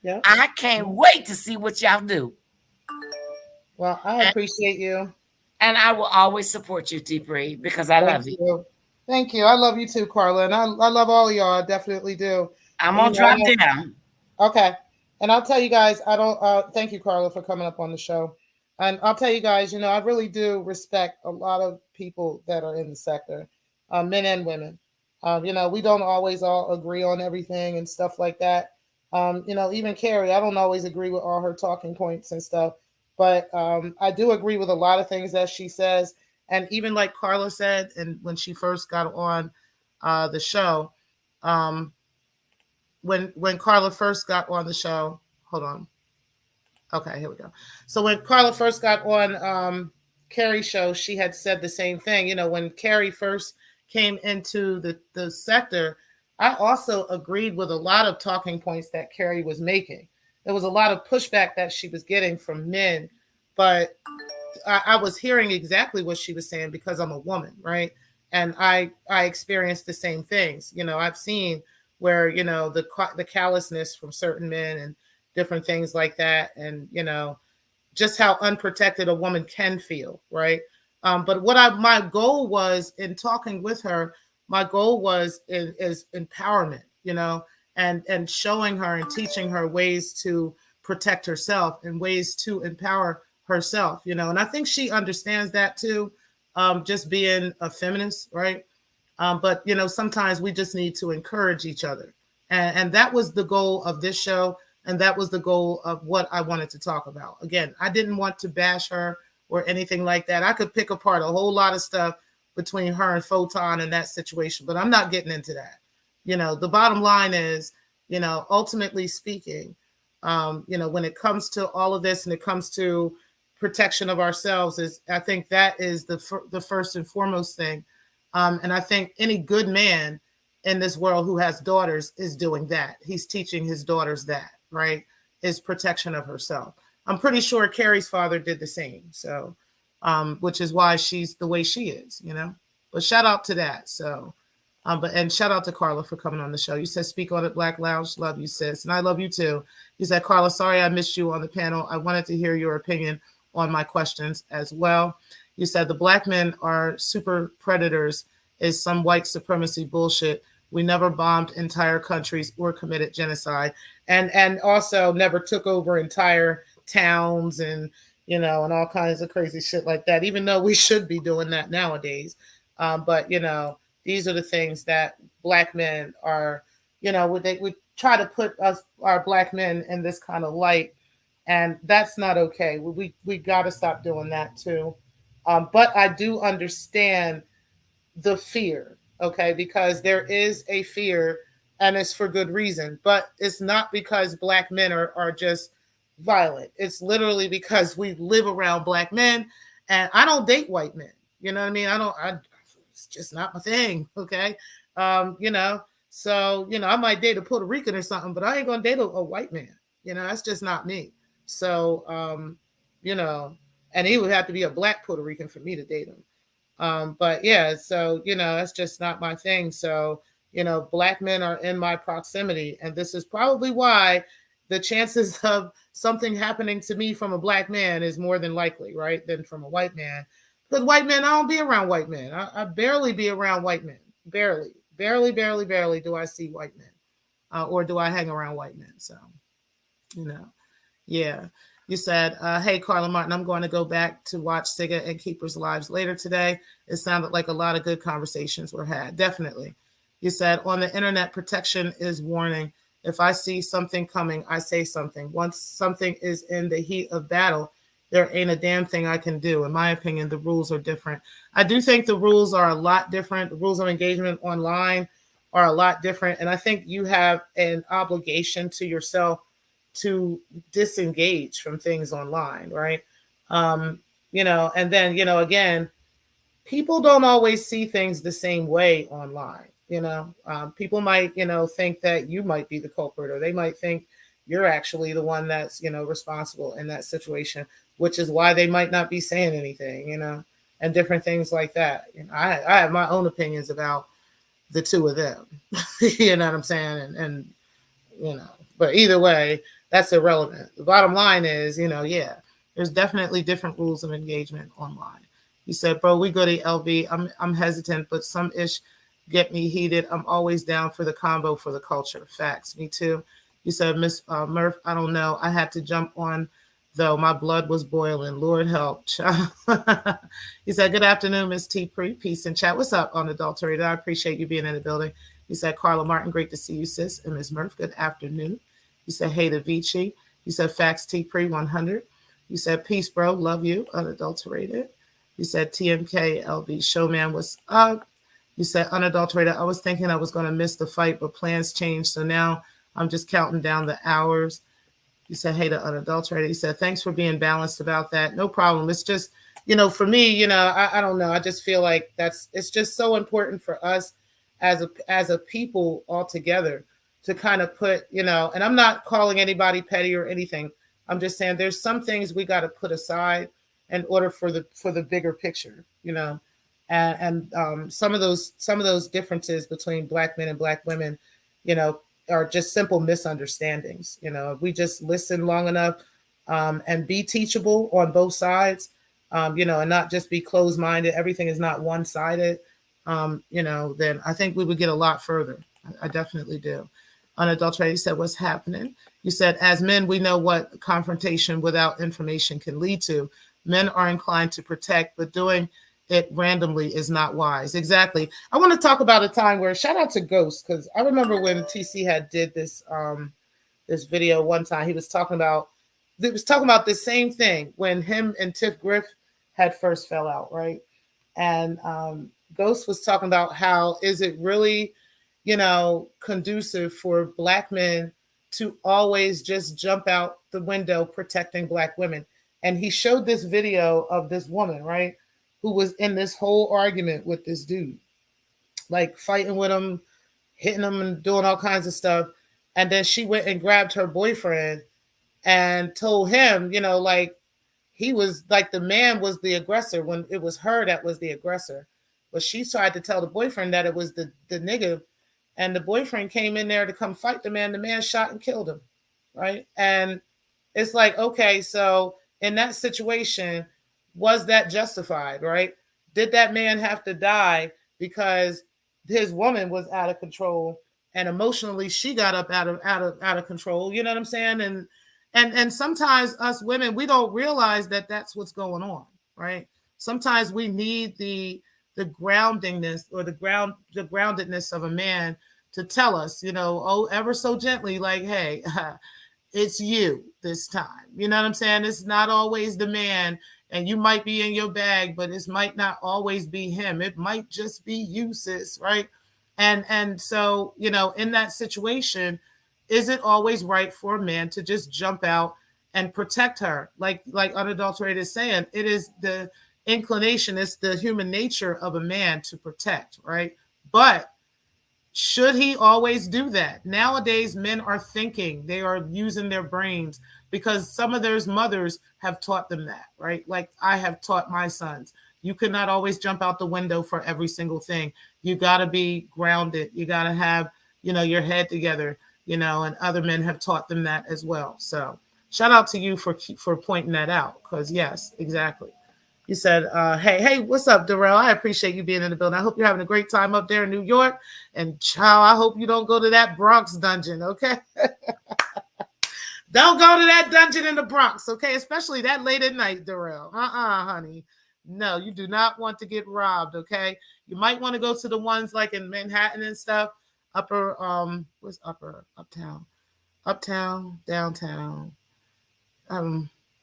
Yep. I can't wait to see what y'all do. Well, I appreciate you. And I will always support you, T Bree, because I Thank love you. you. Thank you. I love you too, Carla. And I love all of y'all. I definitely do. I'm And gonna drop down. okay. And I'll tell you guys, I don't thank you, Carla, for coming up on the show. And I'll tell you guys, I really do respect a lot of people that are in the sector, men and women. We don't always all agree on everything and stuff like that. Even Carrie, I don't always agree with all her talking points and stuff, but I do agree with a lot of things that she says. And even like Carla said, and when she first got on the show, um, when Carla first got on the show, hold on. Okay, here we go. So when Carla first got on Carrie's show, she had said the same thing. When Carrie first came into the sector, I also agreed with a lot of talking points that Carrie was making. There was a lot of pushback that she was getting from men, but I was hearing exactly what she was saying because I'm a woman, right? And I experienced the same things. I've seen where the callousness from certain men and different things like that, and just how unprotected a woman can feel, right? But my goal was in talking with her, my goal was is empowerment, and showing her and teaching her ways to protect herself and ways to empower herself, and I think she understands that too, just being a feminist, right? But sometimes we just need to encourage each other, and that was the goal of this show, and that was the goal of what I wanted to talk about. Again, I didn't want to bash her or anything like that. I could pick apart a whole lot of stuff between her and Photon and that situation, but I'm not getting into that. The bottom line is, ultimately speaking, when it comes to all of this and it comes to protection of ourselves is, I think that is the first and foremost thing. And I think any good man in this world who has daughters is doing that. He's teaching his daughters that, right? Is protection of herself. I'm pretty sure Carrie's father did the same. So, which is why she's the way she is, you know. But shout out to that. So, but and shout out to Carla for coming on the show. You said speak on it, Black Lounge. Love you, sis, and I love you too. You said, Carla, sorry I missed you on the panel. I wanted to hear your opinion on my questions as well. You said the black men are super predators is some white supremacy bullshit. We never bombed entire countries or committed genocide, and also never took over entire towns and and all kinds of crazy shit like that. Even though we should be doing that nowadays, but these are the things that black men are. We try to put our black men in this kind of light, and that's not okay. We got to stop doing that too. But I do understand the fear, okay, because there is a fear, and it's for good reason. But it's not because black men are just violent. It's literally because we live around black men, and I don't date white men. You know what I mean? It's just not my thing. Okay. You know, so, I might date a Puerto Rican or something, but I ain't going to date a white man. That's just not me. So, you know, and he would have to be a black Puerto Rican for me to date him. But yeah, so, that's just not my thing. So, black men are in my proximity. And this is probably why the chances of something happening to me from a black man is more than likely, right, than from a white man. Because white men, I don't be around white men. I barely be around white men. Barely, barely, barely, barely do I see white men, or do I hang around white men. So, you know, yeah. You said, hey, Carla Martin, I'm going to go back to watch Secktah and Keepers Lives later today. It sounded like a lot of good conversations were had. Definitely. You said, on the internet, protection is warning. If I see something coming, I say something. Once something is in the heat of battle, there ain't a damn thing I can do. In my opinion, the rules are different. I do think the rules are a lot different. The rules of engagement online are a lot different. And I think you have an obligation to yourself to disengage from things online, right? Um, and then, again, people don't always see things the same way online. People might, think that you might be the culprit, or they might think you're actually the one that's, responsible in that situation, which is why they might not be saying anything, and different things like that. I have my own opinions about the two of them. You know what I'm saying? And but either way, that's irrelevant. The bottom line is, yeah, there's definitely different rules of engagement online. You said, bro, we go to LV. I'm hesitant, but some ish get me heated. I'm always down for the combo for the culture. Facts. Me too. You said, Miss Murph, I don't know. I had to jump on, though. My blood was boiling. Lord help. You said, good afternoon, Miss T. Peace and chat. What's up, Unadulterated? I appreciate you being in the building. You said, Carla Martin, great to see you, sis. And Miss Murph, good afternoon. You said, hey to Vici. You said, facts T. 100. You said, peace, bro. Love you. Unadulterated. You said, TMK LB Showman, what's up? You said, unadulterated. I was thinking I was going to miss the fight, but plans changed. So now I'm just counting down the hours. You said, hey to unadulterated. He said, thanks for being balanced about that. No problem. It's just, for me, I don't know. I just feel like it's just so important for us as a people all together to kind of put, and I'm not calling anybody petty or anything. I'm just saying there's some things we got to put aside in order for the bigger picture, and some of those differences between black men and black women, are just simple misunderstandings. If we just listen long enough, and be teachable on both sides, and not just be closed minded. Everything is not one sided. Then I think we would get a lot further. I definitely do. Unadulterated said, what's happening? You said, as men, we know what confrontation without information can lead to. Men are inclined to protect, but doing it randomly is not wise. Exactly. I want to talk about a time where, shout out to Ghost, because I remember when TC had did this video one time. He was talking about the same thing when him and Tiff Griff had first fell out, right? And Ghost was talking about how is it really, conducive for black men to always just jump out the window protecting black women. And he showed this video of this woman, right, who was in this whole argument with this dude, like fighting with him, hitting him, and doing all kinds of stuff. And then she went and grabbed her boyfriend and told him, like he was like the man was the aggressor when it was her that was the aggressor. But she tried to tell the boyfriend that it was the nigga, and the boyfriend came in there to come fight the man. The man shot and killed him, right? And it's like, okay, so in that situation, was that justified, right? Did that man have to die because his woman was out of control and emotionally she got up out of control? You know what I'm saying? And sometimes us women, we don't realize that that's what's going on, right? Sometimes we need the groundingness or the groundedness of a man to tell us, oh, ever so gently, like, hey, it's you this time. You know what I'm saying? It's not always the man, and you might be in your bag, but it might not always be him. It might just be you, sis, right? And so, in that situation, is it always right for a man to just jump out and protect her? Like unadulterated is saying, it is the inclination, it's the human nature of a man to protect, right? But should he always do that? Nowadays, men are thinking, they are using their brains because some of their mothers have taught them that, right? Like I have taught my sons. You cannot always jump out the window for every single thing. You got to be grounded. You got to have, your head together, and other men have taught them that as well. So shout out to you for pointing that out because yes, exactly. You said, hey, what's up, Darrell? I appreciate you being in the building. I hope you're having a great time up there in New York. And child, I hope you don't go to that Bronx dungeon, okay? Don't go to that dungeon in the Bronx, okay? Especially that late at night, Darrell. Honey. No, you do not want to get robbed, okay? You might want to go to the ones like in Manhattan and stuff. What's upper? Uptown, downtown.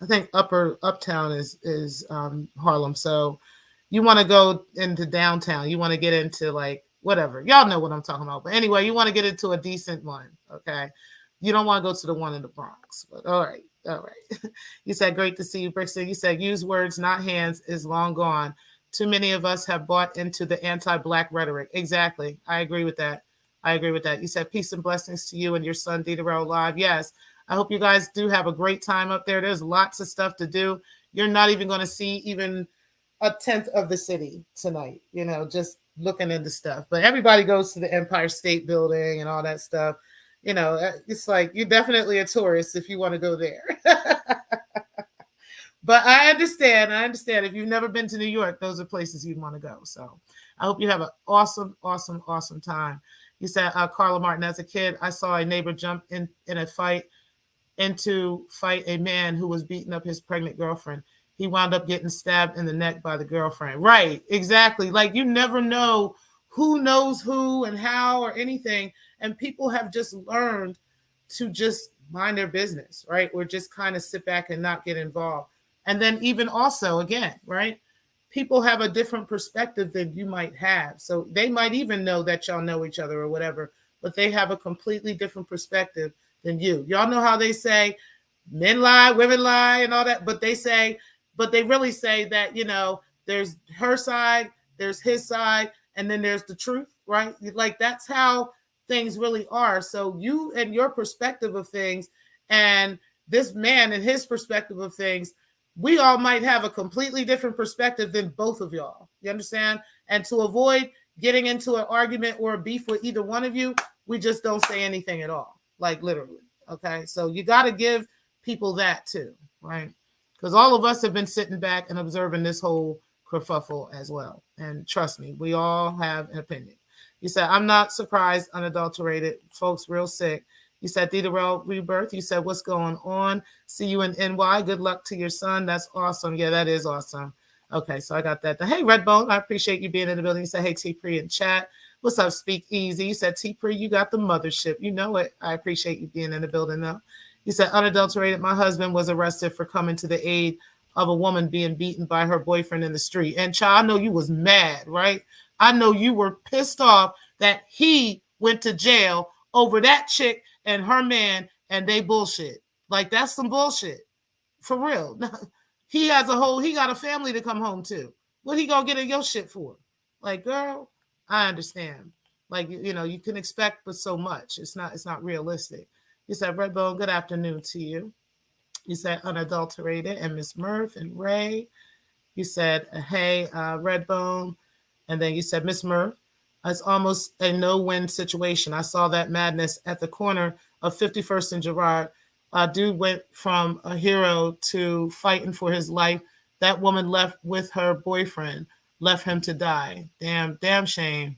I think uptown is Harlem. So you want to go into downtown. You want to get into like whatever. Y'all know what I'm talking about. But anyway, you want to get into a decent one. Okay. You don't want to go to the one in the Bronx. But all right. All right. You said, great to see you, Brixton. You said, use words, not hands is long gone. Too many of us have bought into the anti-Black rhetoric. Exactly. I agree with that. You said, peace and blessings to you and your son, Diderot Live. Yes. I hope you guys do have a great time up there. There's lots of stuff to do. You're not even going to see even a tenth of the city tonight, just looking into stuff. But everybody goes to the Empire State Building and all that stuff. It's like you're definitely a tourist if you want to go there. But I understand. If you've never been to New York, those are places you'd want to go. So I hope you have an awesome, awesome, awesome time. You said, Carla Martin, as a kid, I saw a neighbor jump in a fight a man who was beating up his pregnant girlfriend. He wound up getting stabbed in the neck by the girlfriend. Right, exactly. Like you never know who knows who and how or anything. And people have just learned to just mind their business, right? Or just kind of sit back and not get involved. And then even also, again, right? People have a different perspective than you might have. So they might even know that y'all know each other or whatever, but they have a completely different perspective than you. Y'all know how they say men lie, women lie, and all that, but they really say that, there's her side, there's his side, and then there's the truth, right? Like that's how things really are. So you and your perspective of things and this man and his perspective of things, we all might have a completely different perspective than both of y'all. You understand? And to avoid getting into an argument or a beef with either one of you, we just don't say anything at all. Like literally. Okay. So you got to give people that too, right? Because all of us have been sitting back and observing this whole kerfuffle as well. And trust me, we all have an opinion. You said, I'm not surprised, unadulterated. Folks, real sick. You said, Diderot Rebirth. You said, what's going on? See you in NY. Good luck to your son. That's awesome. Yeah, that is awesome. Okay, so I got that. Hey, Redbone, I appreciate you being in the building. You said, hey, T-Pre in chat. What's up, Speak Easy? You said, T-Pre, you got the mothership. You know it. I appreciate you being in the building, though. You said, unadulterated, my husband was arrested for coming to the aid of a woman being beaten by her boyfriend in the street. And child, I know you was mad, right? I know you were pissed off that he went to jail over that chick and her man and they bullshit. Like, that's some bullshit. For real. he got a family to come home to. What he gonna get in your shit for? Like, girl, I understand. Like, you can expect but so much. It's not realistic. You said, Redbone, good afternoon to you. You said unadulterated and Miss Murph and Ray. You said, hey, Redbone. And then you said, Miss Murph, it's almost a no-win situation. I saw that madness at the corner of 51st and Girard. Dude went from a hero to fighting for his life. That woman left with her boyfriend, left him to die. Damn shame.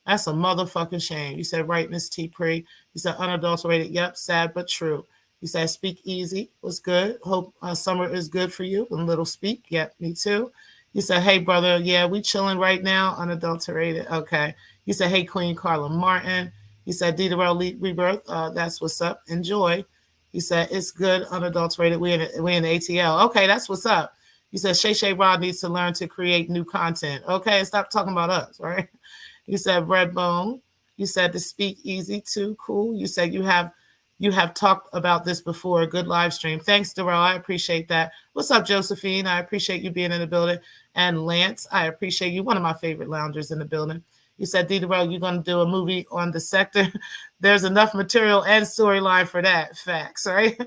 That's a motherfucking shame. You said, right, Miss T. Pre. You said, unadulterated. Yep, sad but true. You said, speak easy was good. Hope summer is good for you. And little speak. Yep, me too. You said, hey, brother. Yeah, we chilling right now. Unadulterated. Okay. You said, hey, Queen Carla Martin. You said, Deedorel Rebirth. That's what's up. Enjoy. You said, it's good. Unadulterated. We in the ATL. Okay, that's what's up. You said, Shay Shay Rod needs to learn to create new content. Okay, stop talking about us, right? You said Redbone. You said to speak easy too. Cool. You said you have talked about this before. A good live stream. Thanks, Darrell. I appreciate that. What's up, Josephine? I appreciate you being in the building. And Lance, I appreciate you. One of my favorite loungers in the building. You said, D. Darrell, you're going to do a movie on the Secktah. There's enough material and storyline for that. Facts, right?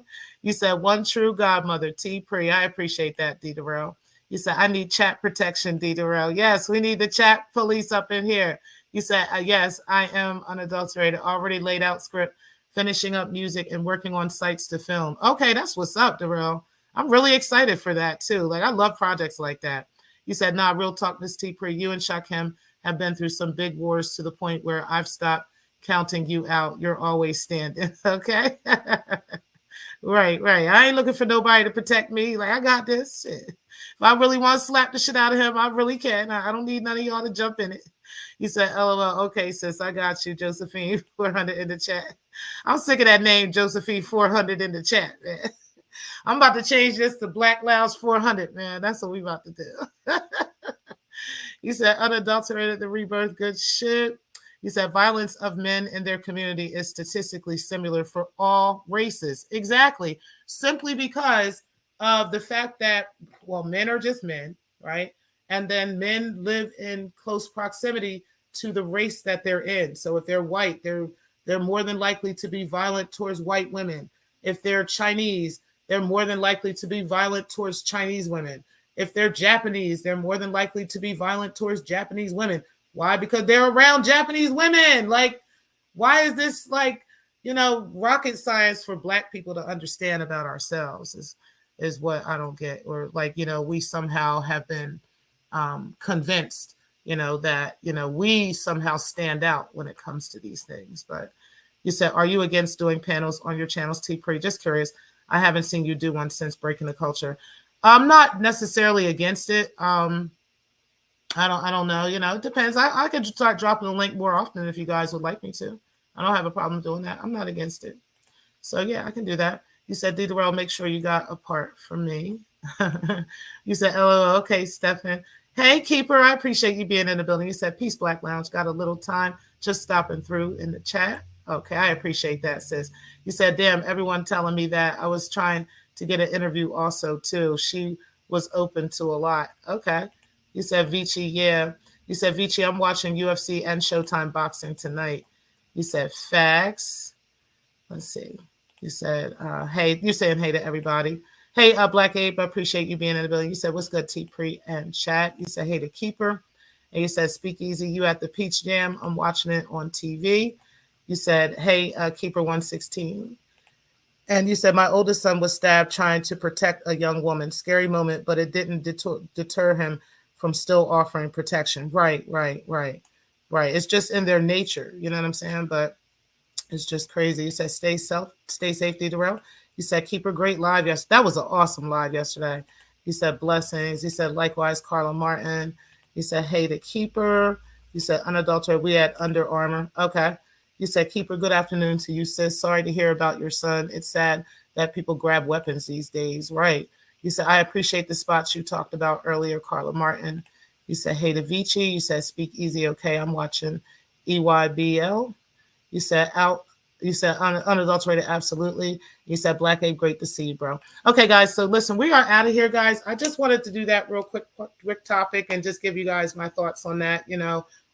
You said, one true godmother, T. Pre. I appreciate that, D. Darrell. You said, I need chat protection, D. Darrell. Yes, we need the chat police up in here. You said, yes, I am unadulterated, already laid out script, finishing up music and working on sites to film. Okay, that's what's up, Darrell. I'm really excited for that too. Like, I love projects like that. You said, nah, real talk, Miss T. Pre, you and Shakim have been through some big wars to the point where I've stopped counting you out. You're always standing. Okay. Right. I ain't looking for nobody to protect me. Like, I got this shit. If I really want to slap the shit out of him, I really can. I don't need none of y'all to jump in it. You said, LOL. Okay, sis, I got you. Josephine 400 in the chat. I'm sick of that name, Josephine 400 in the chat, man. I'm about to change this to Black Lounge 400, man. That's what we about to do. You said, unadulterated, the rebirth, good shit. You said, violence of men in their community is statistically similar for all races. Exactly. Simply because of the fact that, well, men are just men, right? And then men live in close proximity to the race that they're in. So if they're white, they're more than likely to be violent towards white women. If they're Chinese, they're more than likely to be violent towards Chinese women. If they're Japanese, they're more than likely to be violent towards Japanese women. Why? Because they're around Japanese women. Like, why is this like, rocket science for Black people to understand about ourselves is what I don't get. Or like, we somehow have been convinced, that, we somehow stand out when it comes to these things. But you said, are you against doing panels on your channels, T. Pre? Just curious. I haven't seen you do one since Breaking the Culture. I'm not necessarily against it. I don't know. It depends. I could start dropping the link more often if you guys would like me to. I don't have a problem doing that. I'm not against it. So yeah, I can do that. You said, Deedorel, make sure you got a part for me. You said, LOL. Okay, Stefan. Hey, Keeper, I appreciate you being in the building. You said, peace, Black Lounge. Got a little time just stopping through in the chat. Okay, I appreciate that, sis. You said, damn, everyone telling me that. I was trying to get an interview also, too. She was open to a lot. Okay. You said, Vici, yeah. You said, Vici, I'm watching UFC and Showtime boxing tonight. You said, facts. Let's see. You said, hey, you're saying hey to everybody. Hey, Black Ape, I appreciate you being in the building. You said, what's good, T. Pre and chat. You said, hey to Keeper. And you said, speak easy. You at the Peach Jam. I'm watching it on TV. You said, hey, Keeper 116. And you said, my oldest son was stabbed trying to protect a young woman. Scary moment, but it didn't deter him from still offering protection. Right. It's just in their nature. You know what I'm saying? But it's just crazy. You said, stay safe, Darrell. You said, keep a great live. Yes, that was an awesome live yesterday. You said, blessings. You said, likewise, Carla Martin. You said, hey to Keeper. You said, unadulterated. We at Under Armour. Okay. You said, Keeper, good afternoon to you, sis. Sorry to hear about your son. It's sad that people grab weapons these days. Right. You said, I appreciate the spots you talked about earlier, Carla Martin. You said, hey to Vici. You said, speak easy. Okay, I'm watching EYBL. You said, You said unadulterated, absolutely. You said Black Ape, great to see you, bro. Okay, guys. So listen, we are out of here, guys. I just wanted to do that real quick topic and just give you guys my thoughts on that.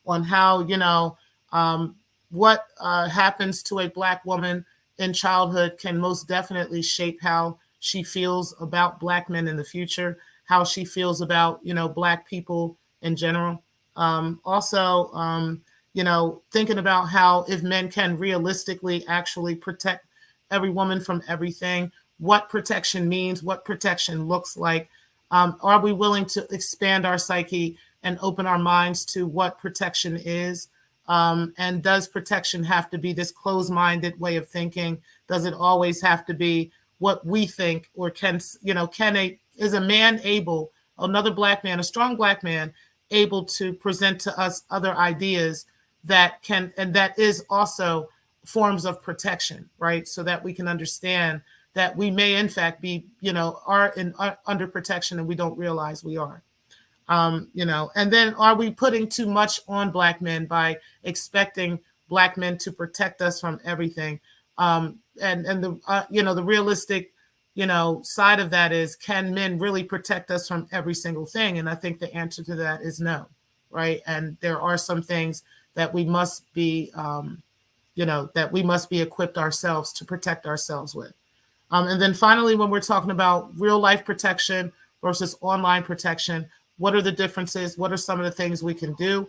On how um, what happens to a Black woman in childhood can most definitely shape how she feels about Black men in the future, how she feels about Black people in general. Also, thinking about how if men can realistically actually protect every woman from everything, what protection means, what protection looks like. Are we willing to expand our psyche and open our minds to what protection is? And does protection have to be this closed-minded way of thinking? Does it always have to be what we think, or is a man able, another Black man, a strong Black man, able to present to us other ideas that can, and that is also forms of protection, right? So that we can understand that we may in fact be, are under protection and we don't realize we are. And then are we putting too much on Black men by expecting Black men to protect us from everything? And the realistic, side of that is, can men really protect us from every single thing? And I think the answer to that is no, right? And there are some things that we must be, equipped ourselves to protect ourselves with. And then finally, when we're talking about real life protection versus online protection, what are the differences? What are some of the things we can do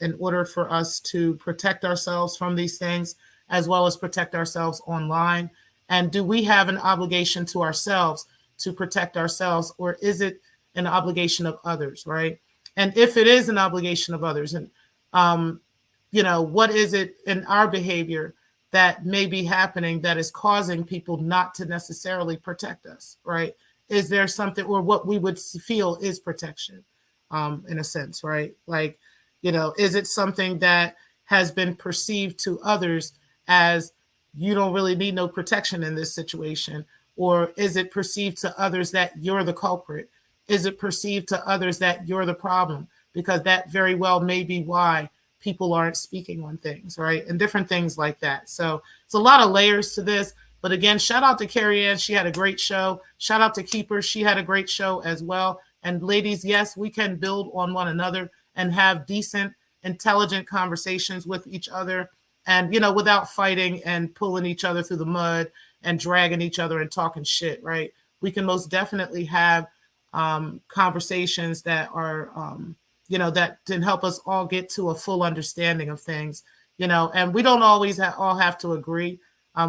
in order for us to protect ourselves from these things, as well as protect ourselves online? And do we have an obligation to ourselves to protect ourselves, or is it an obligation of others, right? And if it is an obligation of others, and what is it in our behavior that may be happening that is causing people not to necessarily protect us, right? Is there something, or what we would feel is protection, in a sense, right? Like, is it something that has been perceived to others as, you don't really need no protection in this situation? Or is it perceived to others that you're the culprit? Is it perceived to others that you're the problem? Because that very well may be why people aren't speaking on things, right? And different things like that. So it's a lot of layers to this. But again, shout out to Carrie Ann. She had a great show. Shout out to Keeper. She had a great show as well. And ladies, yes, we can build on one another and have decent, intelligent conversations with each other. And, without fighting and pulling each other through the mud and dragging each other and talking shit, right? We can most definitely have conversations that are, that can help us all get to a full understanding of things, and we don't always all have to agree.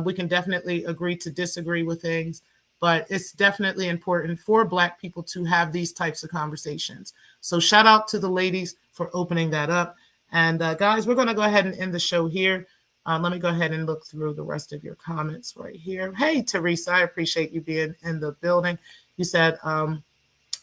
We can definitely agree to disagree with things, but it's definitely important for Black people to have these types of conversations. So shout out to the ladies for opening that up. And guys, we're going to go ahead and end the show here. Let me go ahead and look through the rest of your comments right here. Hey, Teresa, I appreciate you being in the building. You said,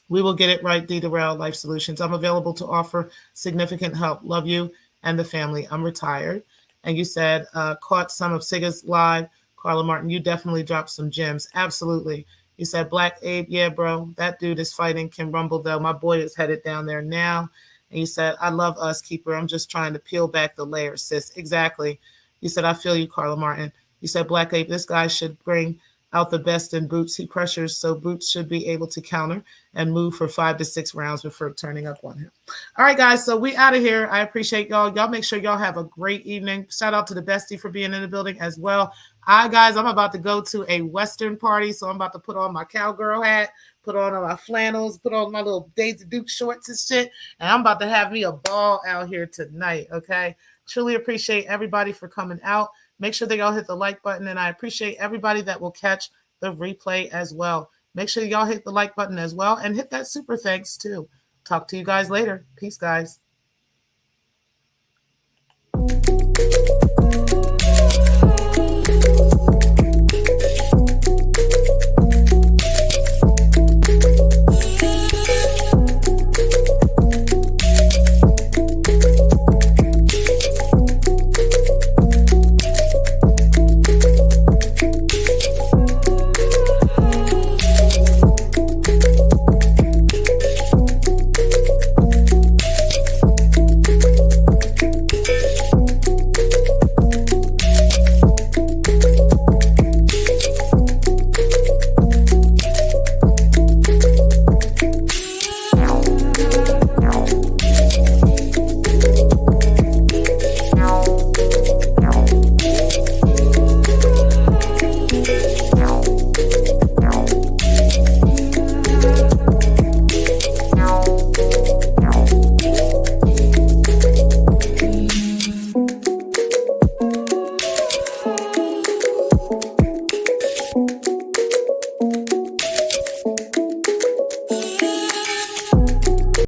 we will get it right, D. Durrell, Life Solutions. I'm available to offer significant help. Love you and the family. I'm retired. And you said, caught some of Siga's live. Carla Martin, you definitely dropped some gems. Absolutely. You said, Black Abe, yeah, bro. That dude is fighting Kim Rumble, though. My boy is headed down there now. And you said, I love us, Keeper. I'm just trying to peel back the layers, sis. Exactly. You said, I feel you, Carla Martin. You said, Black Ape, this guy should bring out the best in Boots. He pressures, so Boots should be able to counter and move for 5 to 6 rounds before turning up on him. All right, guys, so we out of here. I appreciate y'all. Y'all make sure y'all have a great evening. Shout out to the bestie for being in the building as well. Guys, I'm about to go to a Western party, so I'm about to put on my cowgirl hat, put on my flannels, put on my little Daisy Duke shorts and shit, and I'm about to have me a ball out here tonight, okay? Truly appreciate everybody for coming out. Make sure that y'all hit the like button, and I appreciate everybody that will catch the replay as well. Make sure y'all hit the like button as well, and hit that super thanks too. Talk to you guys later. Peace, guys.